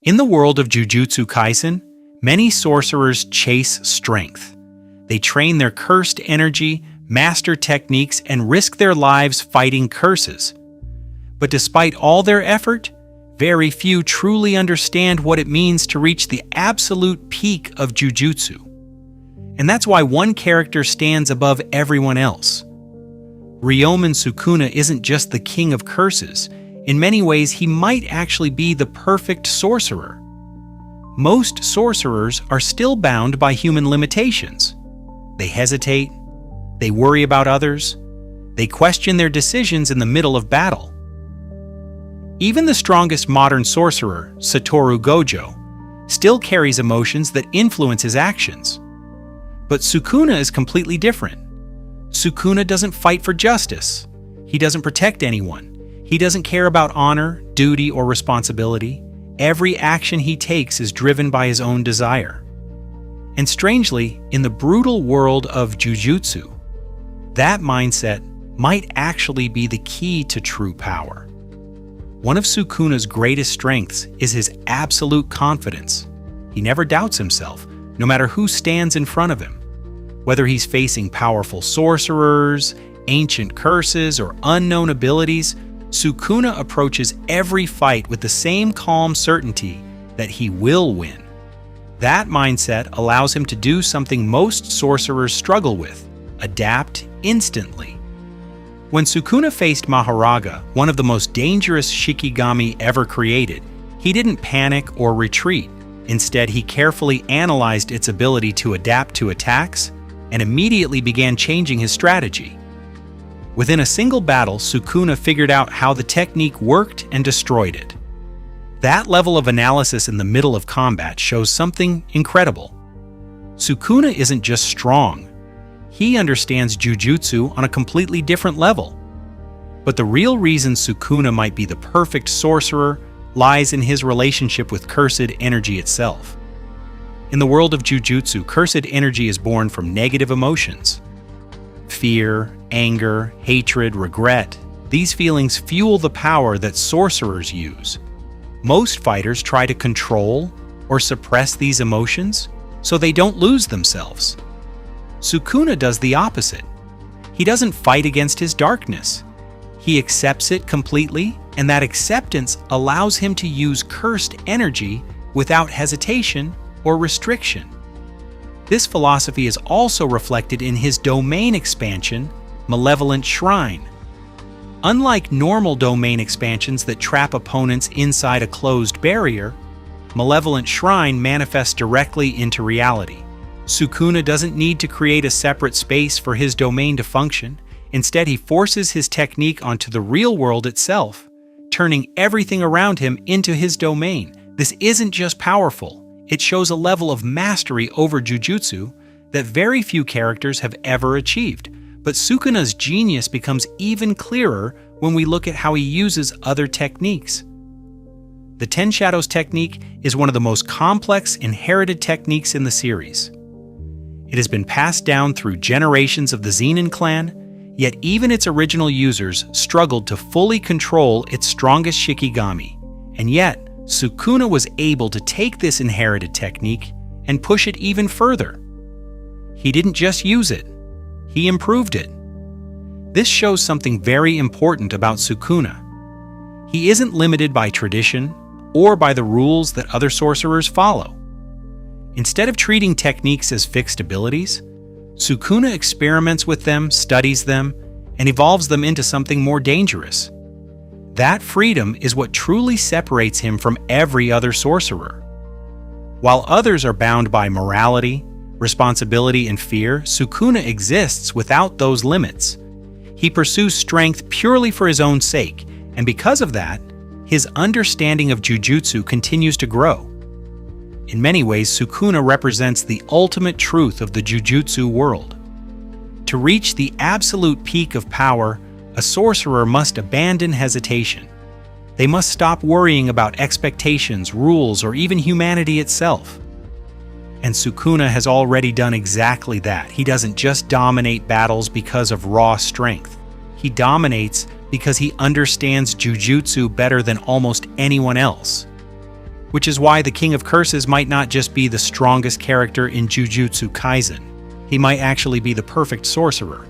In the world of Jujutsu Kaisen, many sorcerers chase strength. They train their cursed energy, master techniques, and risk their lives fighting curses. But despite all their effort, very few truly understand what it means to reach the absolute peak of Jujutsu. And that's why one character stands above everyone else. Ryomen Sukuna isn't just the king of curses. In many ways, he might actually be the perfect sorcerer. Most sorcerers are still bound by human limitations. They hesitate, they worry about others, they question their decisions in the middle of battle. Even the strongest modern sorcerer, Satoru Gojo, still carries emotions that influence his actions. But Sukuna is completely different. Sukuna doesn't fight for justice. He doesn't protect anyone. He doesn't care about honor, duty, or responsibility. Every action he takes is driven by his own desire. And strangely, in the brutal world of Jujutsu, that mindset might actually be the key to true power. One of Sukuna's greatest strengths is his absolute confidence. He never doubts himself, no matter who stands in front of him. Whether he's facing powerful sorcerers, ancient curses, or unknown abilities, Sukuna approaches every fight with the same calm certainty that he will win. That mindset allows him to do something most sorcerers struggle with: adapt instantly. When Sukuna faced Maharaga, one of the most dangerous Shikigami ever created, he didn't panic or retreat. Instead, he carefully analyzed its ability to adapt to attacks and immediately began changing his strategy. Within a single battle, Sukuna figured out how the technique worked and destroyed it. That level of analysis in the middle of combat shows something incredible. Sukuna isn't just strong. He understands Jujutsu on a completely different level. But the real reason Sukuna might be the perfect sorcerer lies in his relationship with cursed energy itself. In the world of Jujutsu, cursed energy is born from negative emotions. Fear, anger, hatred, regret. These feelings fuel the power that sorcerers use. Most fighters try to control or suppress these emotions so they don't lose themselves. Sukuna does the opposite. He doesn't fight against his darkness. He accepts it completely, and that acceptance allows him to use cursed energy without hesitation or restriction. This philosophy is also reflected in his domain expansion, Malevolent Shrine. Unlike normal domain expansions that trap opponents inside a closed barrier, Malevolent Shrine manifests directly into reality. Sukuna doesn't need to create a separate space for his domain to function. Instead, he forces his technique onto the real world itself, turning everything around him into his domain. This isn't just powerful. It shows a level of mastery over Jujutsu that very few characters have ever achieved. But Sukuna's genius becomes even clearer when we look at how he uses other techniques. The Ten Shadows technique is one of the most complex inherited techniques in the series. It has been passed down through generations of the Zenin clan, yet even its original users struggled to fully control its strongest Shikigami. And yet, Sukuna was able to take this inherited technique and push it even further. He didn't just use it, he improved it. This shows something very important about Sukuna. He isn't limited by tradition or by the rules that other sorcerers follow. Instead of treating techniques as fixed abilities, Sukuna experiments with them, studies them, and evolves them into something more dangerous. That freedom is what truly separates him from every other sorcerer. While others are bound by morality, responsibility, and fear, Sukuna exists without those limits. He pursues strength purely for his own sake, and because of that, his understanding of Jujutsu continues to grow. In many ways, Sukuna represents the ultimate truth of the Jujutsu world. To reach the absolute peak of power, a sorcerer must abandon hesitation. They must stop worrying about expectations, rules, or even humanity itself. And Sukuna has already done exactly that. He doesn't just dominate battles because of raw strength. He dominates because he understands Jujutsu better than almost anyone else. which is why the King of Curses might not just be the strongest character in Jujutsu Kaisen. He might actually be the perfect sorcerer.